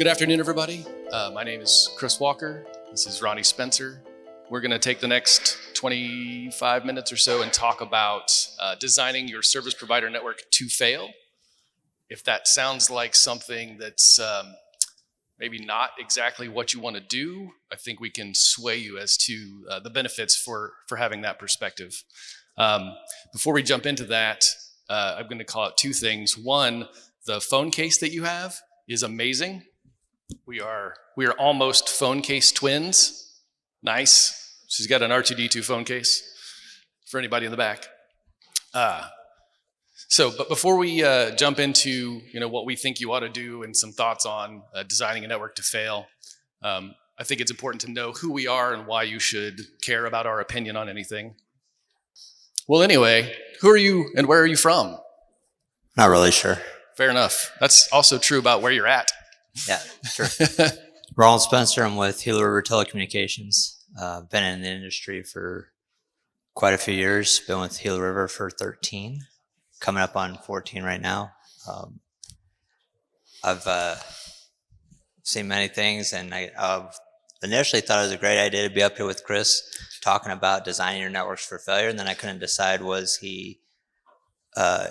Good afternoon, everybody. My name is Chris Walker. This is Ronnie Spencer. We're going to take the next 25 minutes or so and talk about designing your service provider network to fail. If that sounds like something that's maybe not exactly what you want to do, I think we can sway you as to the benefits for having that perspective. Before we jump into that, I'm going to call out two things. One, the phone case that you have is amazing. We are almost phone case twins. Nice. She's got an R2D2 phone case for anybody in the back. But before we jump into what we think you ought to do and some thoughts on designing a network to fail, I think it's important to know who we are and why you should care about our opinion on anything. Well, anyway, who are you and where are you from? Not really sure. Fair enough. That's also true about where you're at. Yeah, sure. Ronald Spencer. I'm with Gila Telecommunications. Been in the industry for quite a few years. Been with Gila River for 13, coming up on 14 right now. I've seen many things, and I initially thought it was a great idea to be up here with Kris talking about designing your networks for failure, and then I couldn't decide, was he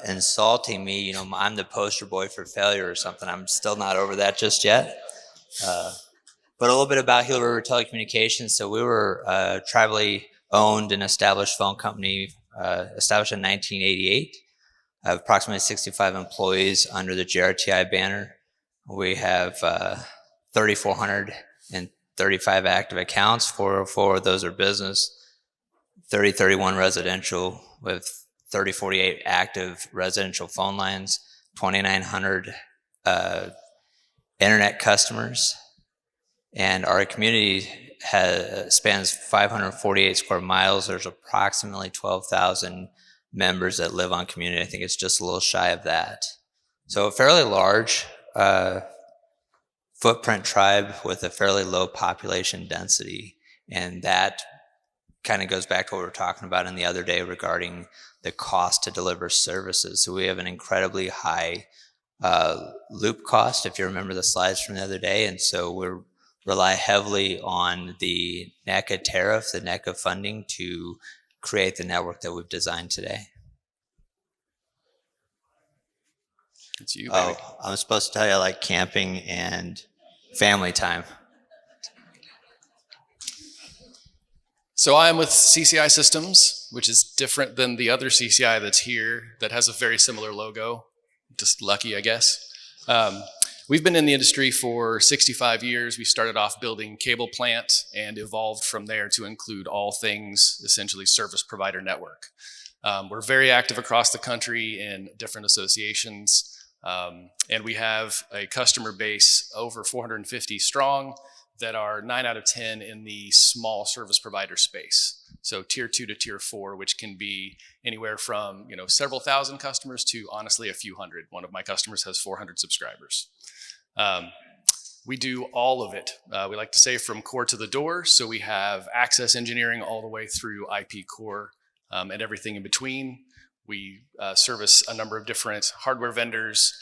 insulting me? I'm the poster boy for failure or something. I'm still not over that just yet. But a little bit about Gila River Telecommunications. So we were a tribally owned and established phone company, established in 1988. I have approximately 65 employees under the GRTI banner. We have 3,435 active accounts. 404 of those are business, 3031 residential, with 3048 active residential phone lines, 2,900 internet customers. And our community spans 548 square miles. There's approximately 12,000 members that live on community. I think it's just a little shy of that. So a fairly large footprint tribe with a fairly low population density. And that kind of goes back to what we were talking about in the other day regarding the cost to deliver services. So we have an incredibly high loop cost, if you remember the slides from the other day. And so we rely heavily on the NECA tariff, the NECA funding, to create the network that we've designed today. It's you, baby. Oh, I'm supposed to tell you I like camping and family time. So I am with CCI Systems, which is different than the other CCI that's here that has a very similar logo. Just lucky, I guess. We've been in the industry for 65 years. We started off building cable plant and evolved from there to include all things essentially service provider network. We're very active across the country in different associations, and we have a customer base over 450 strong that are 9 out of 10 in the small service provider space. So tier 2 to tier 4, which can be anywhere from several thousand customers to honestly a few hundred. One of my customers has 400 subscribers. We do all of it. We like to say from core to the door. So we have access engineering all the way through IP core and everything in between. We service a number of different hardware vendors.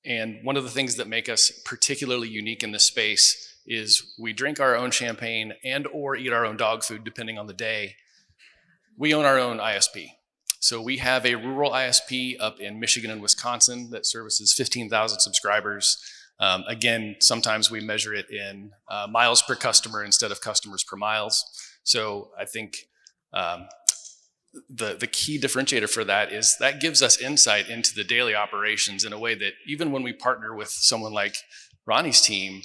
And one of the things that make us particularly unique in this space is we drink our own champagne and or eat our own dog food, depending on the day. We own our own ISP. So we have a rural ISP up in Michigan and Wisconsin that services 15,000 subscribers. Again, sometimes we measure it in miles per customer instead of customers per miles. So I think the key differentiator for that is that gives us insight into the daily operations in a way that even when we partner with someone like Ronnie's team,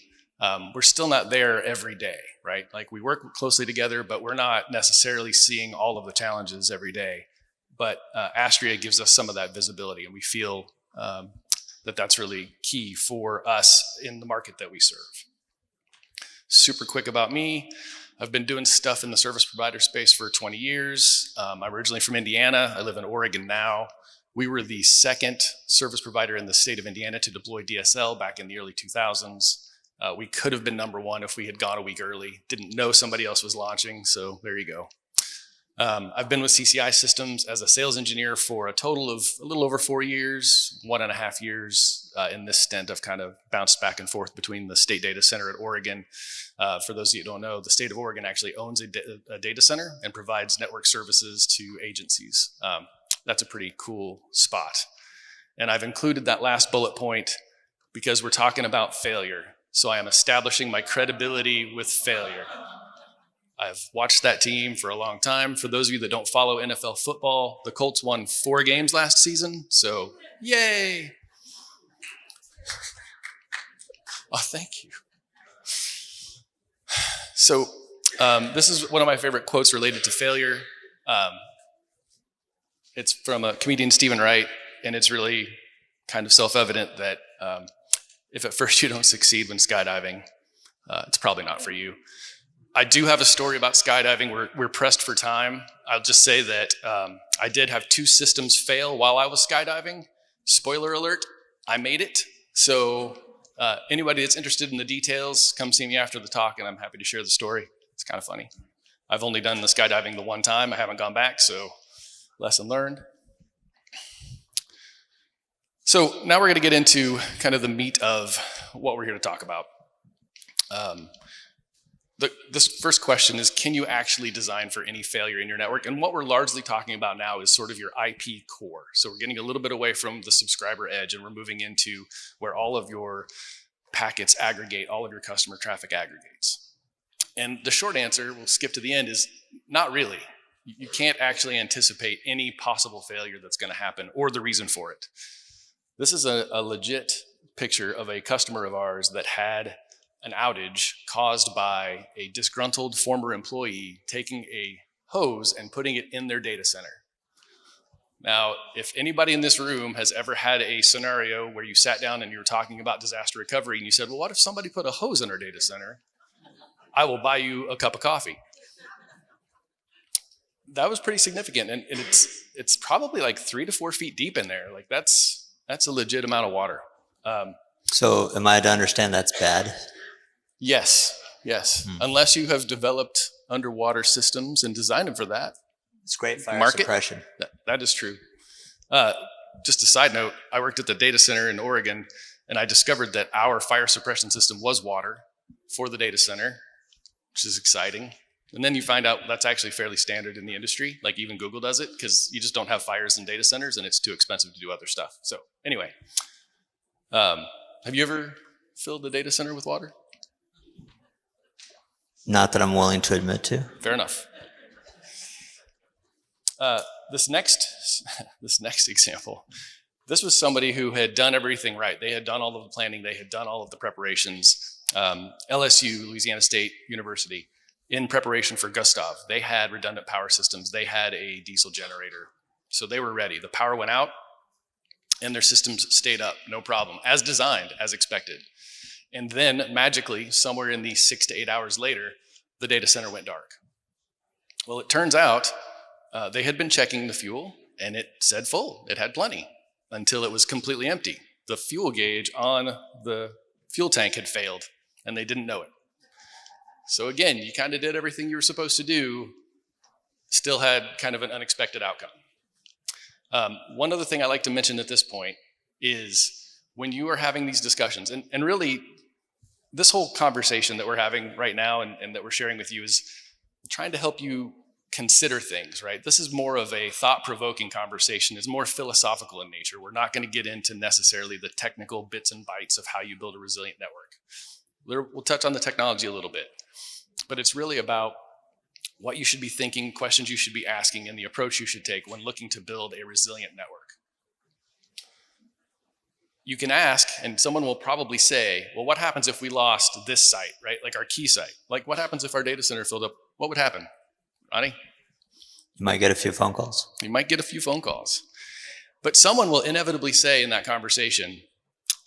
we're still not there every day, right? Like we work closely together, but we're not necessarily seeing all of the challenges every day. But Astria gives us some of that visibility, and we feel that that's really key for us in the market that we serve. Super quick about me. I've been doing stuff in the service provider space for 20 years. I'm originally from Indiana. I live in Oregon now. We were the second service provider in the state of Indiana to deploy DSL back in the early 2000s. We could have been number one if we had gone a week early. Didn't know somebody else was launching, so there you go. I've been with CCI Systems as a sales engineer for a total of a little over 4 years, 1.5 years. In this stint, I've kind of bounced back and forth between the state data center at Oregon. For those of you who don't know, the state of Oregon actually owns a data center and provides network services to agencies. That's a pretty cool spot. And I've included that last bullet point because we're talking about failure. So I am establishing my credibility with failure. I've watched that team for a long time. For those of you that don't follow NFL football, the Colts won 4 games last season, so yay! Oh, thank you. So this is one of my favorite quotes related to failure. It's from a comedian, Stephen Wright, and it's really kind of self-evident that if at first you don't succeed when skydiving, it's probably not for you. I do have a story about skydiving. We're pressed for time. I'll just say that I did have 2 systems fail while I was skydiving. Spoiler alert, I made it. So anybody that's interested in the details, come see me after the talk and I'm happy to share the story. It's kind of funny. I've only done the skydiving the one time. I haven't gone back, so lesson learned. So now we're going to get into kind of the meat of what we're here to talk about. This first question is, can you actually design for any failure in your network? And what we're largely talking about now is sort of your IP core. So we're getting a little bit away from the subscriber edge and we're moving into where all of your packets aggregate, all of your customer traffic aggregates. And the short answer, we'll skip to the end, is not really. You can't actually anticipate any possible failure that's going to happen or the reason for it. This is a legit picture of a customer of ours that had an outage caused by a disgruntled former employee taking a hose and putting it in their data center. Now, if anybody in this room has ever had a scenario where you sat down and you were talking about disaster recovery and you said, well, what if somebody put a hose in our data center? I will buy you a cup of coffee. That was pretty significant, and it's probably like 3 to 4 feet deep in there. Like that's a legit amount of water. So am I to understand that's bad? Yes. Unless you have developed underwater systems and designed them for that. It's great fire suppression. That is true. Just a side note, I worked at the data center in Oregon, and I discovered that our fire suppression system was water for the data center, which is exciting. And then you find out that's actually fairly standard in the industry. Like even Google does it because you just don't have fires in data centers and it's too expensive to do other stuff. So anyway, have you ever filled a data center with water? Not that I'm willing to admit to. Fair enough. This next example, this was somebody who had done everything right. They had done all of the planning. They had done all of the preparations. LSU, Louisiana State University, in preparation for Gustav, they had redundant power systems. They had a diesel generator. So they were ready. The power went out and their systems stayed up, no problem, as designed, as expected. And then magically, somewhere in the 6 to 8 hours later, the data center went dark. Well, it turns out they had been checking the fuel and it said full. It had plenty until it was completely empty. The fuel gauge on the fuel tank had failed and they didn't know it. So again, you kind of did everything you were supposed to do, still had kind of an unexpected outcome. One other thing I like to mention at this point is when you are having these discussions, and really this whole conversation that we're having right now and that we're sharing with you is trying to help you consider things, right? This is more of a thought-provoking conversation. It's more philosophical in nature. We're not going to get into necessarily the technical bits and bytes of how you build a resilient network. We'll touch on the technology a little bit, but it's really about what you should be thinking, questions you should be asking, and the approach you should take when looking to build a resilient network. You can ask, and someone will probably say, well, what happens if we lost this site, right? Like our key site. Like what happens if our data center filled up? What would happen? Ronnie? You might get a few phone calls. You might get a few phone calls. But someone will inevitably say in that conversation,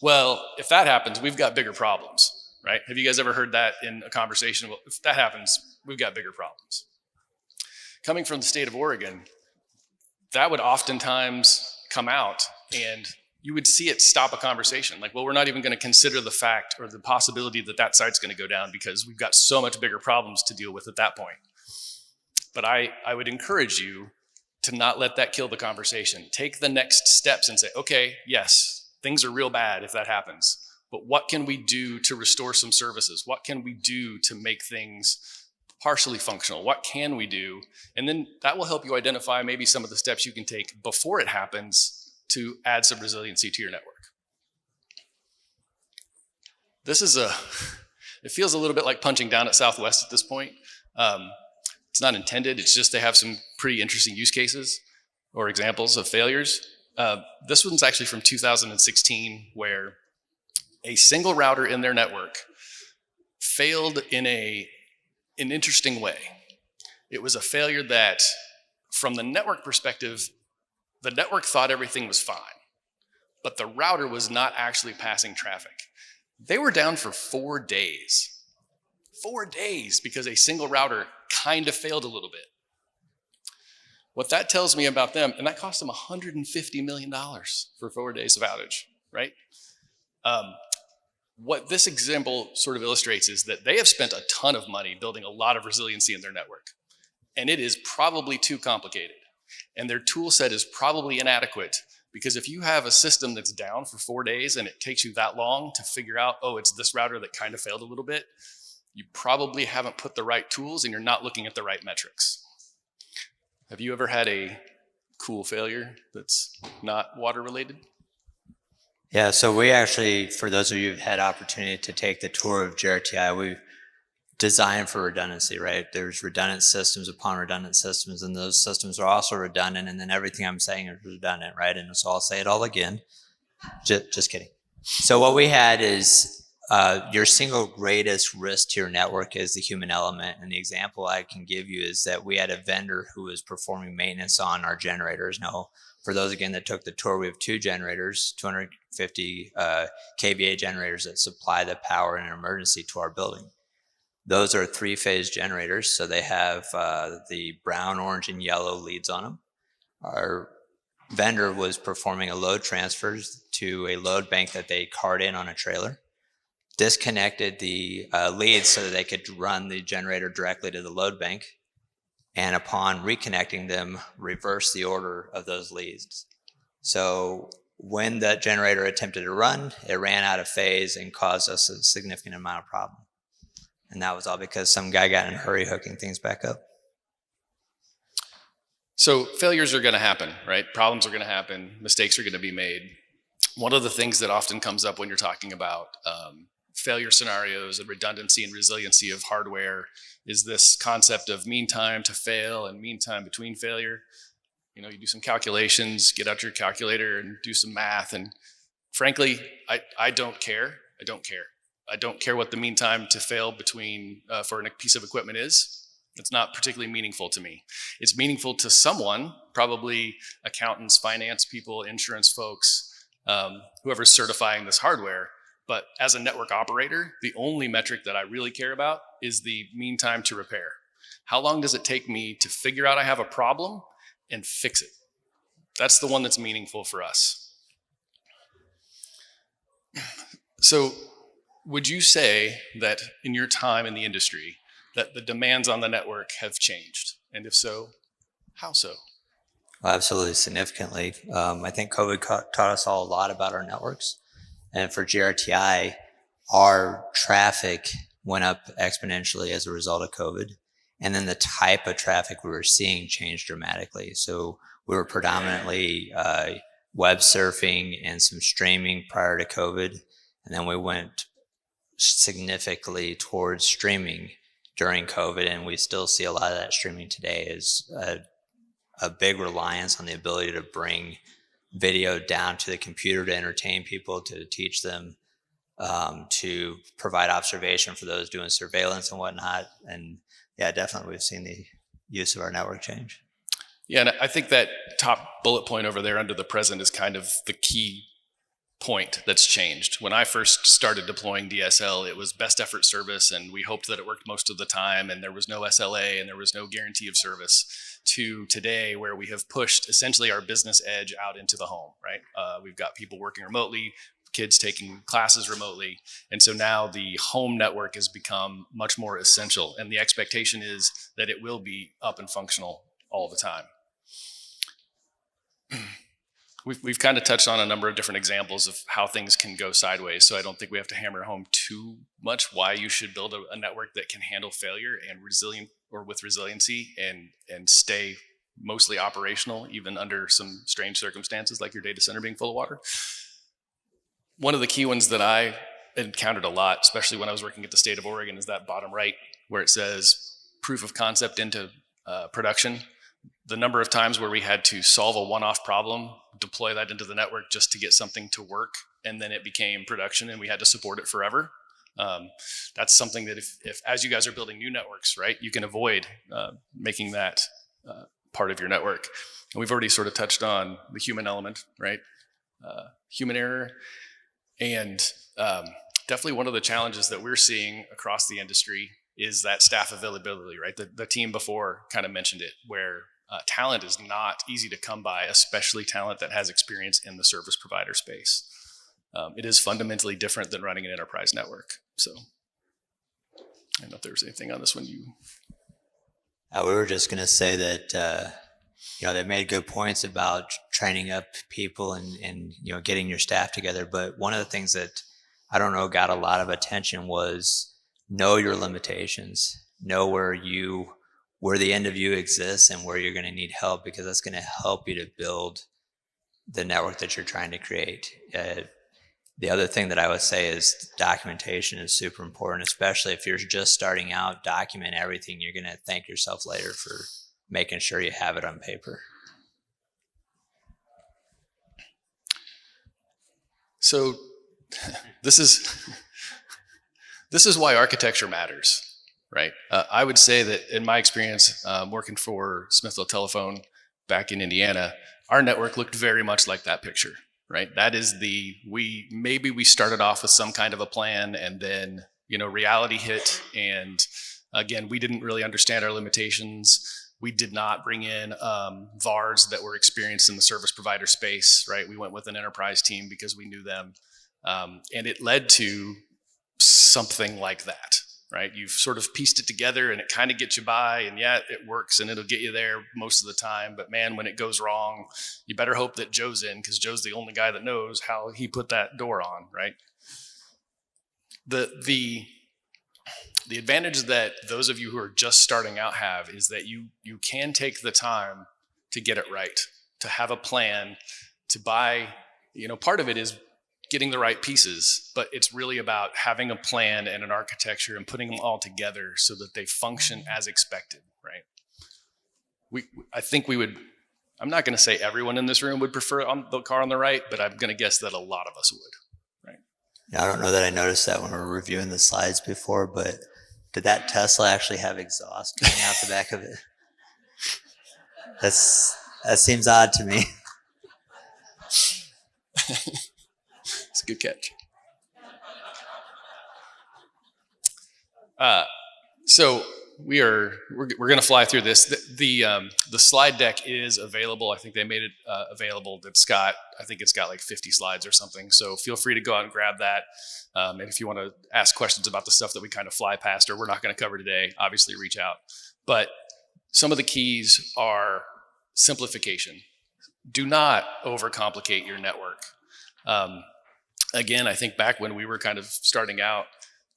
well, if that happens, we've got bigger problems. Right? Have you guys ever heard that in a conversation? Well, if that happens, we've got bigger problems. Coming from the state of Oregon, that would oftentimes come out and you would see it stop a conversation. Like, well, we're not even going to consider the fact or the possibility that that site's going to go down because we've got so much bigger problems to deal with at that point. But I would encourage you to not let that kill the conversation. Take the next steps and say, okay, yes, things are real bad if that happens, but what can we do to restore some services? What can we do to make things partially functional? What can we do? And then that will help you identify maybe some of the steps you can take before it happens to add some resiliency to your network. It feels a little bit like punching down at Southwest at this point. It's not intended, it's just they have some pretty interesting use cases or examples of failures. This one's actually from 2016, where a single router in their network failed in an interesting way. It was a failure that, from the network perspective, the network thought everything was fine, but the router was not actually passing traffic. They were down for 4 days. 4 days because a single router kind of failed a little bit. What that tells me about them, and that cost them $150 million for 4 days of outage, right? What this example sort of illustrates is that they have spent a ton of money building a lot of resiliency in their network, and it is probably too complicated. And their tool set is probably inadequate, because if you have a system that's down for 4 days and it takes you that long to figure out, oh, it's this router that kind of failed a little bit, you probably haven't put the right tools and you're not looking at the right metrics. Have you ever had a cool failure that's not water related? Yeah, so we actually, for those of you who've had opportunity to take the tour of GRTI, we designed for redundancy, right? There's redundant systems upon redundant systems, and those systems are also redundant, and then everything I'm saying is redundant, right? And so I'll say it all again. Just kidding. So what we had is your single greatest risk to your network is the human element. And the example I can give you is that we had a vendor who was performing maintenance on our generators. Now, for those, again, that took the tour, we have 2 generators, 250 kVA generators that supply the power in an emergency to our building. Those are 3-phase generators, so they have the brown, orange, and yellow leads on them. Our vendor was performing a load transfer to a load bank that they cart in on a trailer, disconnected the leads so that they could run the generator directly to the load bank, and upon reconnecting them, reverse the order of those leads. So when that generator attempted to run, it ran out of phase and caused us a significant amount of problem. And that was all because some guy got in a hurry hooking things back up. So failures are going to happen, right? Problems are going to happen. Mistakes are going to be made. One of the things that often comes up when you're talking about failure scenarios and redundancy and resiliency of hardware is this concept of mean time to fail and mean time between failure. You know, you do some calculations, get out your calculator and do some math. And frankly, I don't care. I don't care what the mean time to fail between for a piece of equipment is. It's not particularly meaningful to me. It's meaningful to someone, probably accountants, finance people, insurance folks, whoever's certifying this hardware. But as a network operator, the only metric that I really care about is the mean time to repair. How long does it take me to figure out I have a problem and fix it? That's the one that's meaningful for us. So would you say that in your time in the industry that the demands on the network have changed? And if so, how so? Well, absolutely, significantly. I think COVID taught us all a lot about our networks. And for GRTI, our traffic went up exponentially as a result of COVID. And then the type of traffic we were seeing changed dramatically. So we were predominantly web surfing and some streaming prior to COVID. And then we went significantly towards streaming during COVID. And we still see a lot of that streaming today as a big reliance on the ability to bring video down to the computer to entertain people, to teach them, to provide observation for those doing surveillance and whatnot. And yeah, definitely we've seen the use of our network change. Yeah, and I think that top bullet point over there under the present is kind of the key point that's changed. When I first started deploying DSL, it was best effort service, and we hoped that it worked most of the time, and there was no SLA, and there was no guarantee of service, to today where we have pushed essentially our business edge out into the home, right? We've got people working remotely, kids taking classes remotely. And so now the home network has become much more essential. And the expectation is that it will be up and functional all the time. We've kind of touched on a number of different examples of how things can go sideways, so I don't think we have to hammer home too much why you should build a network that can handle failure and resilient, or with resiliency, and stay mostly operational even under some strange circumstances like your data center being full of water. One of the key ones that I encountered a lot, especially when I was working at the state of Oregon, is that bottom right where it says proof of concept into production. The number of times where we had to solve a one-off problem, deploy that into the network just to get something to work, and then it became production and we had to support it forever. That's something that if as you guys are building new networks, right, you can avoid making that part of your network. And we've already sort of touched on the human element, right? Human error. And definitely one of the challenges that we're seeing across the industry is that staff availability, right? The team before kind of mentioned it, where talent is not easy to come by, especially talent that has experience in the service provider space. It is fundamentally different than running an enterprise network. So I don't know if there's anything on this one you... We were just going to say that, they made good points about training up people and getting your staff together. But one of the things that I don't know got a lot of attention was know your limitations, know where the end of you exists and where you're going to need help, because that's going to help you to build the network that you're trying to create. The other thing that I would say is documentation is super important, especially if you're just starting out. Document everything. You're going to thank yourself later for making sure you have it on paper. So this is why architecture matters, right? I would say that in my experience working for Smithville Telephone back in Indiana, our network looked very much like that picture, right? That is maybe we started off with some kind of a plan, and then, reality hit. And again, we didn't really understand our limitations. We did not bring in VARs that were experienced in the service provider space, right? We went with an enterprise team because we knew them. And it led to something like that, right? You've sort of pieced it together and it kind of gets you by, and yeah, it works and it'll get you there most of the time. But man, when it goes wrong, you better hope that Joe's in, because Joe's the only guy that knows how he put that door on, right? The advantage that those of you who are just starting out have is that you can take the time to get it right, to have a plan, to buy, part of it is getting the right pieces, but it's really about having a plan and an architecture and putting them all together so that they function as expected, right? I think I'm not going to say everyone in this room would prefer the car on the right, but I'm going to guess that a lot of us would, right? Now, I don't know that I noticed that when we were reviewing the slides before, but did that Tesla actually have exhaust coming out the back of it? That seems odd to me. It's a good catch. So we're going to fly through this. The slide deck is available. I think they made it available. I think it's got like 50 slides or something. So feel free to go out and grab that. And if you want to ask questions about the stuff that we kind of fly past or we're not going to cover today, obviously reach out. But some of the keys are simplification. Do not overcomplicate your network. Again, I think back when we were kind of starting out,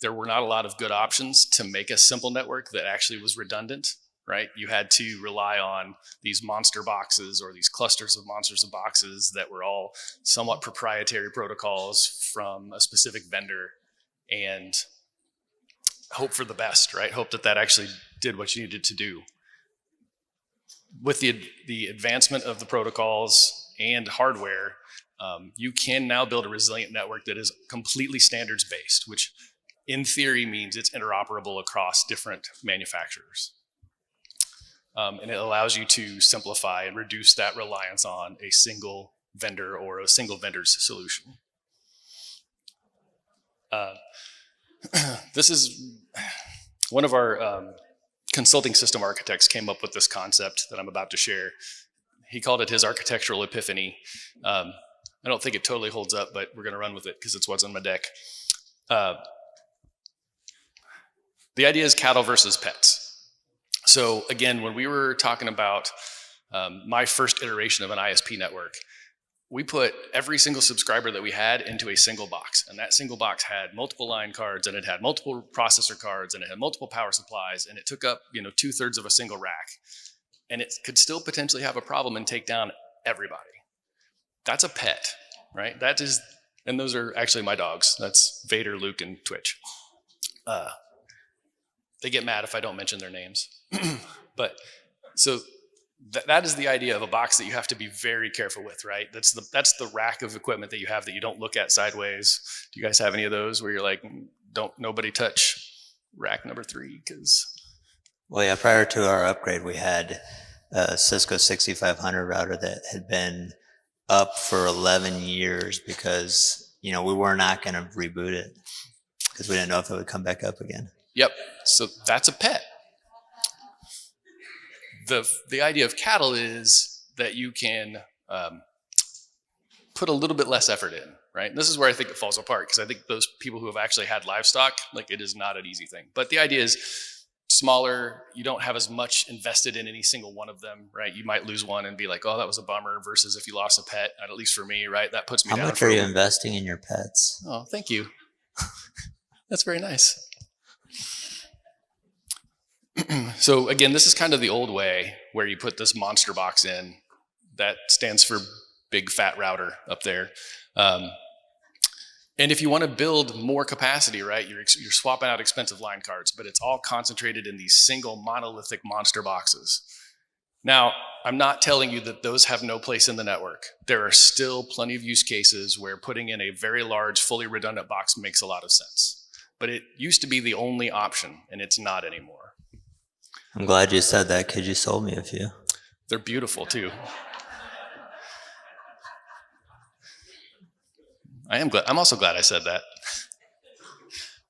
there were not a lot of good options to make a simple network that actually was redundant, right? You had to rely on these monster boxes or these clusters of monsters of boxes that were all somewhat proprietary protocols from a specific vendor, and hope for the best, right? Hope that actually did what you needed to do. With the advancement of the protocols and hardware, you can now build a resilient network that is completely standards-based, which in theory means it's interoperable across different manufacturers. And it allows you to simplify and reduce that reliance on a single vendor or a single vendor's solution. This is one of our consulting system architects came up with this concept that I'm about to share. He called it his architectural epiphany. I don't think it totally holds up, but we're going to run with it because it's what's on my deck. The idea is cattle versus pets. So again, when we were talking about my first iteration of an ISP network, we put every single subscriber that we had into a single box. And that single box had multiple line cards, and it had multiple processor cards, and it had multiple power supplies, and it took up 2/3 of a single rack. And it could still potentially have a problem and take down everybody. That's a pet, right? That is, and those are actually my dogs. That's Vader, Luke, and Twitch. They get mad if I don't mention their names. But so that is the idea of a box that you have to be very careful with, right? That's the rack of equipment that you have that you don't look at sideways. Do you guys have any of those where you're like, don't nobody touch rack number 3? Because Well, yeah, prior to our upgrade, we had a Cisco 6500 router that had been up for 11 years because, we were not going to reboot it because we didn't know if it would come back up again. Yep. So that's a pet. The idea of cattle is that you can put a little bit less effort in, right? And this is where I think it falls apart, because I think those people who have actually had livestock, like, it is not an easy thing. But the idea is smaller, you don't have as much invested in any single one of them, right? You might lose one and be like, oh, that was a bummer, versus if you lost a pet, at least for me, right? That puts me down. How much are you investing in your pets? Oh, thank you. That's very nice. So again, this is kind of the old way where you put this monster box in that stands for big fat router up there. And if you want to build more capacity, right, you're swapping out expensive line cards, but it's all concentrated in these single monolithic monster boxes. Now, I'm not telling you that those have no place in the network. There are still plenty of use cases where putting in a very large, fully redundant box makes a lot of sense. But it used to be the only option, and it's not anymore. I'm glad you said that because you sold me a few. They're beautiful too. I'm also glad I said that.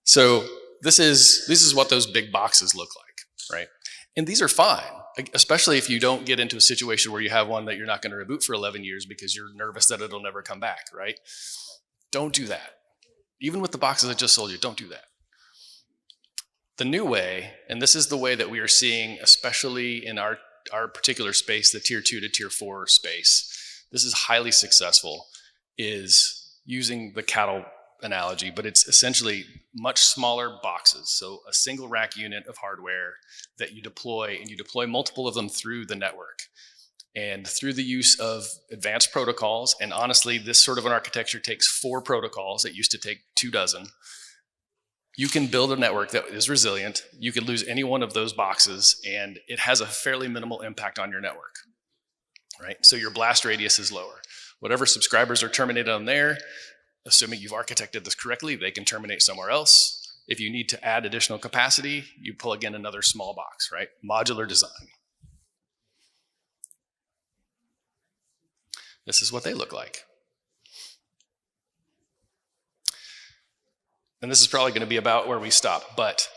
So this is what those big boxes look like, right? And these are fine, especially if you don't get into a situation where you have one that you're not going to reboot for 11 years because you're nervous that it'll never come back, right? Don't do that. Even with the boxes I just sold you, don't do that. The new way, and this is the way that we are seeing, especially in our particular space, the tier 2 to tier 4 space, this is highly successful, is using the cattle analogy, but it's essentially much smaller boxes. So a single rack unit of hardware that you deploy, and you deploy multiple of them through the network. And through the use of advanced protocols, and honestly, this sort of an architecture takes 4 protocols. It used to take 24. You can build a network that is resilient. You could lose any one of those boxes, and it has a fairly minimal impact on your network, right? So your blast radius is lower. Whatever subscribers are terminated on there, assuming you've architected this correctly, they can terminate somewhere else. If you need to add additional capacity, you plug in another small box, right? Modular design. This is what they look like. And this is probably going to be about where we stop, but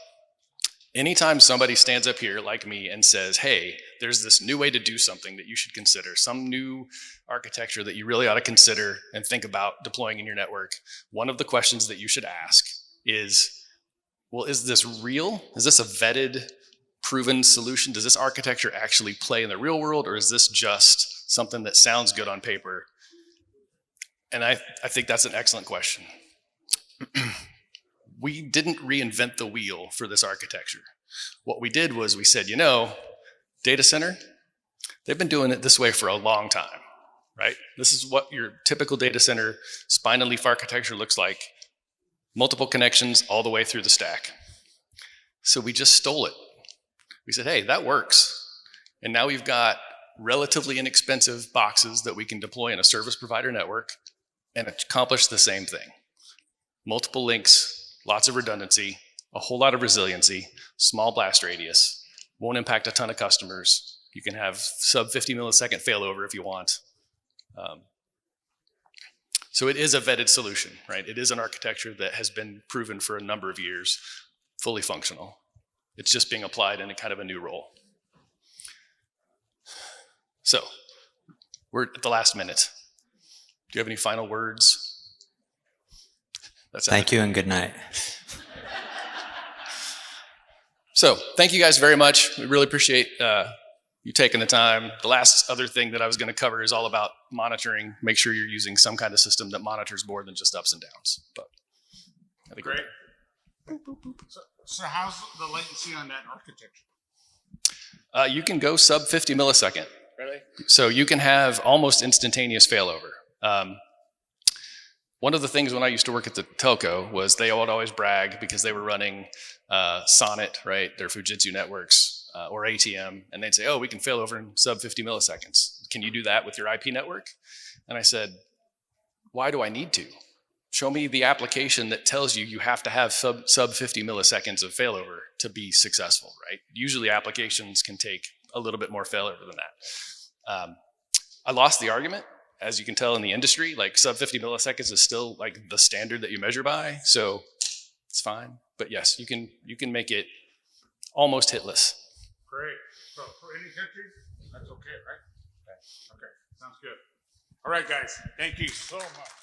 anytime somebody stands up here like me and says, hey, there's this new way to do something that you should consider, some new architecture that you really ought to consider and think about deploying in your network, one of the questions that you should ask is, well, is this real? Is this a vetted, proven solution? Does this architecture actually play in the real world, or is this just something that sounds good on paper? And I think that's an excellent question. We didn't reinvent the wheel for this architecture. What we did was we said, data center, they've been doing it this way for a long time, right? This is what your typical data center spine and leaf architecture looks like. Multiple connections all the way through the stack. So we just stole it. We said, hey, that works. And now we've got relatively inexpensive boxes that we can deploy in a service provider network and accomplish the same thing. Multiple links, lots of redundancy, a whole lot of resiliency, small blast radius, won't impact a ton of customers. You can have sub 50 millisecond failover if you want. So it is a vetted solution, right? It is an architecture that has been proven for a number of years, fully functional. It's just being applied in a kind of a new role. So we're at the last minute. you have any final words? Thank you and good night. So thank you guys very much. We really appreciate you taking the time. The last other thing that I was going to cover is all about monitoring. Make sure you're using some kind of system that monitors more than just ups and downs. But I think great. So how's the latency on that architecture? You can go sub 50 millisecond. Really? So you can have almost instantaneous failover. One of the things when I used to work at the telco was they would always brag because they were running Sonnet, right, their Fujitsu networks, or ATM, and they'd say, oh, we can fail over in sub 50 milliseconds. Can you do that with your IP network? And I said, why do I need to? Show me the application that tells you you have to have sub 50 milliseconds of failover to be successful, right? Usually applications can take a little bit more failover than that. I lost the argument. As you can tell in the industry, like sub 50 milliseconds is still like the standard that you measure by, so it's fine. But yes, you can make it almost hitless. Great. So for any country, that's okay, right? Okay. Sounds good. All right, guys. Thank you so much.